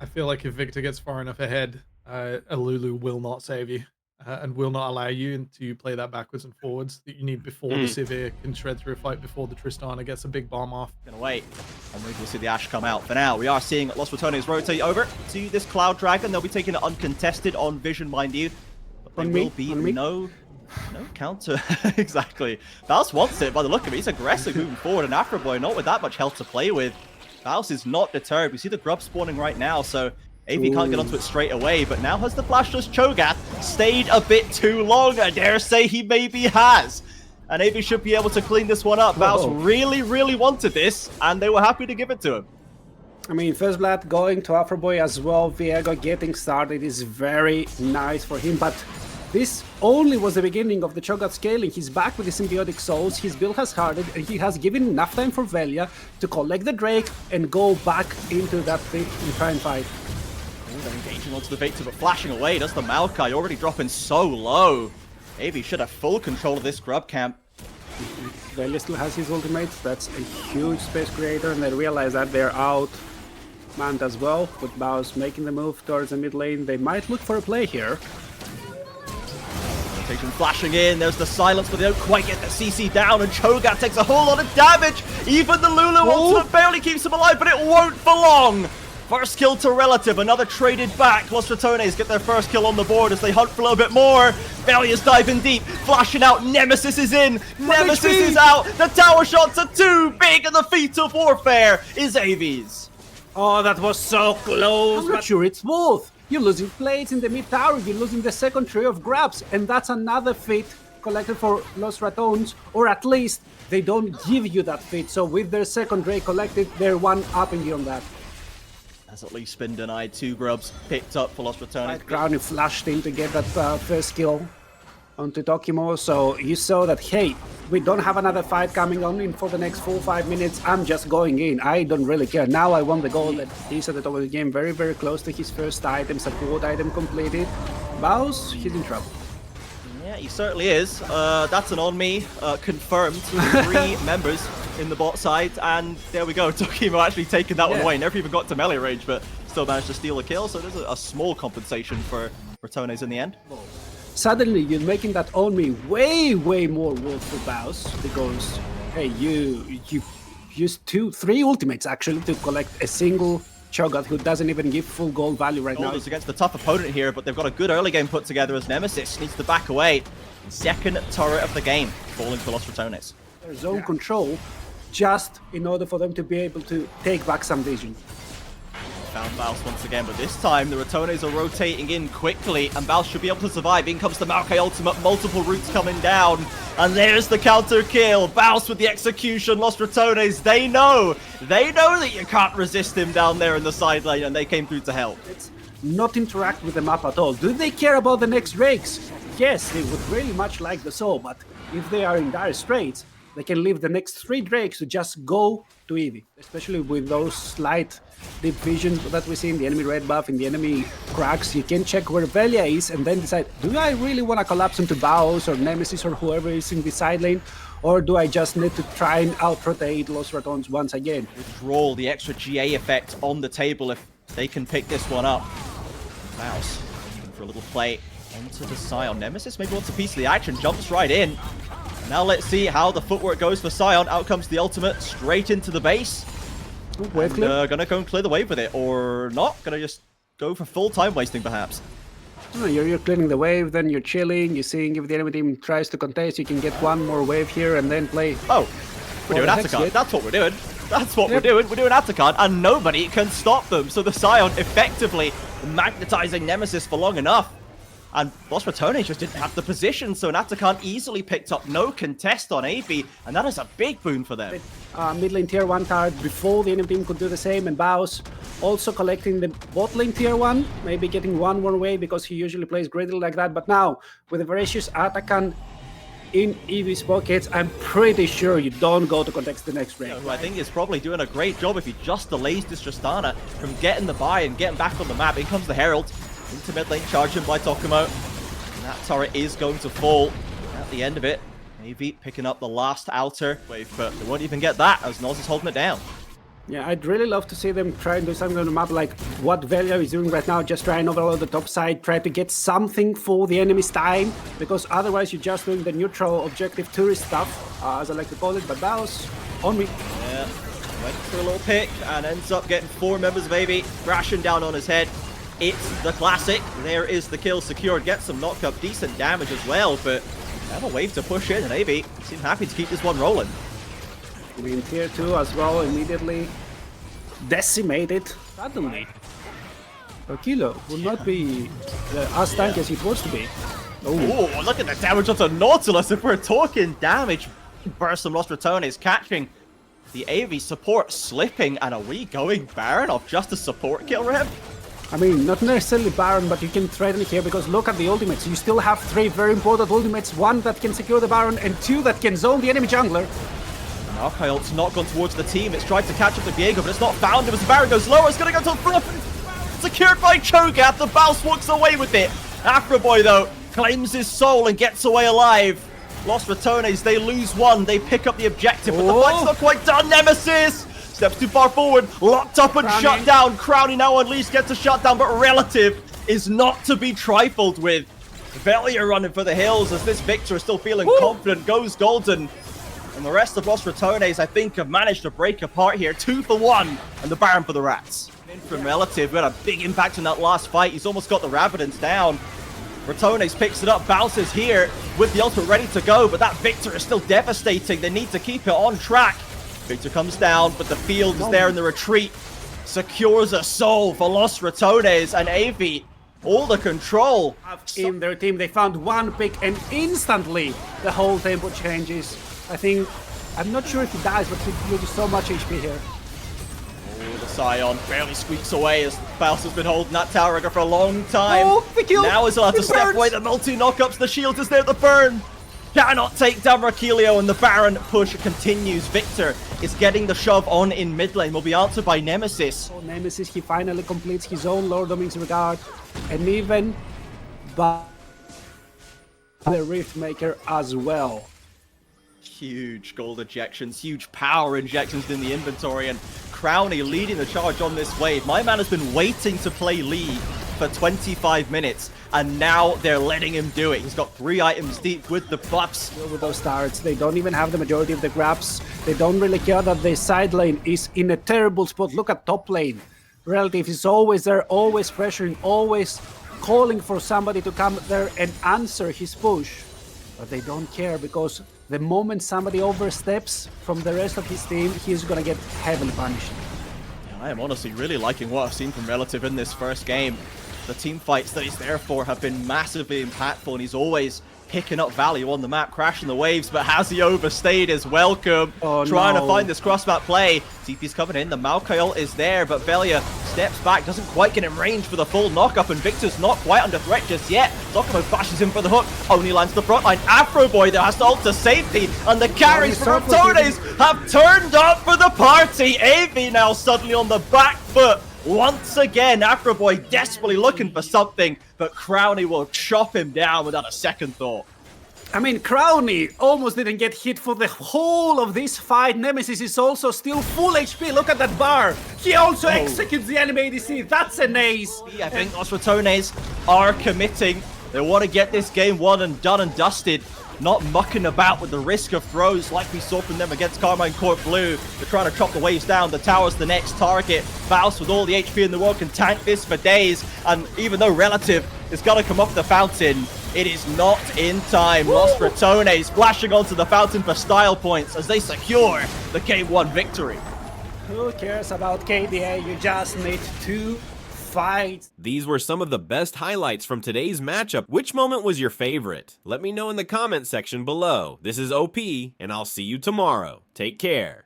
I feel like if Victor gets far enough ahead, a Lulu will not save you and will not allow you to play that backwards and forwards that you need before the Sivir can shred through a fight, before the Tristana gets a big bomb off. Gonna wait, and maybe we'll see the Ashe come out. For now, we are seeing Los Ratones rotate over to this Cloud Dragon. They'll be taking it uncontested on Vision, mind you. But there will be no counter. Exactly. Baus wants it by the look of it. He's aggressive moving forward, and Afroboy not with that much health to play with. Baus is not deterred. We see the grub spawning right now, so AV can't get onto it straight away, but now has the flashless Cho'Gath stayed a bit too long? I dare say he maybe has. And AV should be able to clean this one up. Baus really, really wanted this, and they were happy to give it to him. I mean, First Blood going to Afroboy as well. Viego getting started is very nice for him, but this only was the beginning of the Cho'Gath scaling. He's back with the Symbiotic Souls, his build has hardened, and he has given enough time for Velia to collect the Drake and go back into that pit and try and fight. They're engaging onto the Victor, but flashing away does the Maokai, already dropping so low. AV should have full control of this grub camp. Velia still has his ultimates, that's a huge space creator, and they realize that they're out manned as well, with Baus making the move towards the mid lane. They might look for a play here. Rotation flashing in, there's the silence, but they don't quite get the CC down, and Cho'Gath takes a whole lot of damage. Even the Lulu ultimate barely keeps him alive, but it won't for long. First kill to Relative, another traded back. Los Ratones get their first kill on the board as they hunt for a little bit more. Velia's diving deep, flashing out, Nemesis is in, Nemesis is out, the tower shots are too big, and the feat of warfare is AV's. Oh, that was so close. I'm not sure it's both. You're losing plates in the mid tower, you're losing the second trio of grabs, and that's another feat collected for Los Ratones, or at least they don't give you that feat. So with their second Drake collected, they're one-upping you on that. Has at least been denied 2 grubs picked up for Los Ratones. Crowny flashed in to get that first kill onto Tokimo, so you saw that, hey, we don't have another fight coming on in for the next 4-5 minutes, I'm just going in, I don't really care. Now I won the goal, and he's at the top of the game, very, very close to his first item, support item completed. Baus, he's in trouble. Yeah, he certainly is. That's an on me, confirmed. 3 members in the bot side, and there we go. Tokimo actually taking that one away. Never even got to melee range, but still managed to steal a kill, so there's a small compensation for Ratones in the end. Suddenly, you're making that on me way, way more worth for Baus, because, hey, you used 3 ultimates actually to collect a single Cho'Gath who doesn't even give full gold value right now. Against the tough opponent here, but they've got a good early game put together as Nemesis needs to back away. Second turret of the game, falling for Los Ratones. Their zone control, just in order for them to be able to take back some vision. Found Baus once again, but this time the Ratones are rotating in quickly, and Baus should be able to survive. In comes the Maokai ultimate, multiple roots coming down, and there's the counter kill. Baus with the execution. Los Ratones, they know that you can't resist him down there in the side lane, and they came through to help. It's not interact with the map at all. Do they care about the next Drakes? Yes, they would really much like the soul, but if they are in dire straits, they can leave the next 3 Drakes to just go to Eevee, especially with those slight deep vision that we see in the enemy red buff, in the enemy cracks. You can check where Velia is and then decide, do I really want to collapse into Baus or Nemesis or whoever is in the side lane, or do I just need to try and out-rotate Los Ratones once again? Withdraw the extra GA effect on the table if they can pick this one up. Baus looking for a little play onto the Sion. Nemesis maybe wants a piece of the action, jumps right in. Now let's see how the footwork goes for Sion. Out comes the ultimate, straight into the base. Gonna go and clear the wave with it, or not. Gonna just go for full time wasting, perhaps. No, you're clearing the wave, then you're chilling, you're seeing if the enemy team tries to contest, you can get one more wave here and then play. Oh, we're doing Atacant. That's what we're doing. That's what we're doing. We're doing Atacant, and nobody can stop them. So the Sion effectively magnetizing Nemesis for long enough. And Los Ratones just didn't have the position, so Atacant easily picked up no contest on AV, and that is a big boon for them. Mid lane tier 1 card before the enemy team could do the same, and Baus also collecting the bot lane tier 1, maybe getting one more wave because he usually plays greatly like that, but now with the voracious Atacant in Eevee's pockets, I'm pretty sure you don't go to contest the next break. Who I think is probably doing a great job if he just delays this Tristana from getting the buy and getting back on the map. In comes the Herald. Into mid lane, charged by Tokimo. And that turret is going to fall at the end of it. AV picking up the last outer wave, but they won't even get that as Noz is holding it down. Yeah, I'd really love to see them try and do something on the map like what Velia is doing right now, just try and overload the top side, try to get something for the enemy's time, because otherwise you're just doing the neutral objective tourist stuff, as I like to call it, but that was on me. Yeah, went for a little pick and ends up getting 4 members of AV crashing down on his head. It's the classic. There is the kill secured, gets some knock up, decent damage as well, but they have a wave to push in, and AV seem happy to keep this one rolling. I mean, tier 2 as well, immediately decimated suddenly. Kilo will not be as tanky as it was to be. Oh, look at the damage onto Nautilus. If we're talking damage, burst from Los Ratones catching the AV support, slipping, and are we going Baron off just a support kill, Reb? I mean, not necessarily Baron, but you can threaten it here because look at the ultimates. You still have 3 very important ultimates, 1 that can secure the Baron and 2 that can zone the enemy jungler. Archail's not gone towards the team. It's tried to catch up to Diego, but it's not found him as the Baron goes lower. It's going to go to the flip. Secured by Cho'Gath. The Bouse walks away with it. Afroboy, though, claims his soul and gets away alive. Los Ratones, they lose 1. They pick up the objective, but the fight's not quite done. Nemesis steps too far forward. Locked up and shut down. Crowny now unleashed, gets a shutdown, but Relative is not to be trifled with. Velia running for the hills as this Victor is still feeling confident. Goes Golden. And the rest of Los Ratones, I think, have managed to break apart here. 2 for 1, and the Baron for the Rats. In from Relative, we had a big impact in that last fight. He's almost got the Rabadons down. Ratones picks it up, bounces here with the ultimate ready to go, but that Victor is still devastating. They need to keep it on track. Victor comes down, but the field is there in the retreat. Secures a soul for Los Ratones, and AV, all the control. In their team, they found 1 pick, and instantly the whole tempo changes. I think, I'm not sure if he dies, but he loses so much HP here. Oh, the Scion barely squeaks away as Faust has been holding that tower rigger for a long time. Oh, the kill! Now is allowed to step away, the multi-knockups, the shield is there, the burn. Cannot take down Rakilio, and the Baron push continues. Victor is getting the shove on in mid lane, will be answered by Nemesis. Oh, Nemesis, he finally completes his own Lord Dominguez regard, and even by the Riftmaker as well. Huge gold ejections, huge power injections in the inventory, and Crowny leading the charge on this wave. My man has been waiting to play Lee for 25 minutes, and now they're letting him do it. He's got 3 items deep with the buffs. With those turrets, they don't even have the majority of the grabs. They don't really care that the side lane is in a terrible spot. Look at top lane. Relative is always there, always pressuring, always calling for somebody to come there and answer his push. But they don't care because the moment somebody oversteps from the rest of his team, he's gonna get heavily punished. I am honestly really liking what I've seen from Relative in this first game. The team fights that he's there for have been massively impactful, and he's always picking up value on the map, crashing the waves, but has he overstayed his welcome? Trying to find this cross-map play. TP's coming in, the Malkail is there, but Velia steps back, doesn't quite get in range for the full knock-up, and Victor's not quite under threat just yet. Zokomo bashes him for the hook, only lands the front line. Afroboy there has to ult to safety, and the carries from Ratones have turned up for the party. AV now suddenly on the back foot. Once again, Afroboy desperately looking for something, but Crowny will chop him down without a second thought. I mean, Crowny almost didn't get hit for the whole of this fight. Nemesis is also still full HP. Look at that bar. He also executes the enemy ADC. That's an ace. I think Los Ratones are committing. They want to get this game won and done and dusted. Not mucking about with the risk of throws like we saw from them against Carmine Court Blue. They're trying to chop the waves down. The tower's the next target. Faust with all the HP in the world can tank this for days. And even though Relative is going to come off the fountain, it is not in time. Los Ratones splashing onto the fountain for style points as they secure the Game 1 victory. Who cares about KDA? You just need to fight. These were some of the best highlights from today's matchup. Which moment was your favorite? Let me know in the comment section below. This is OP, and I'll see you tomorrow. Take care.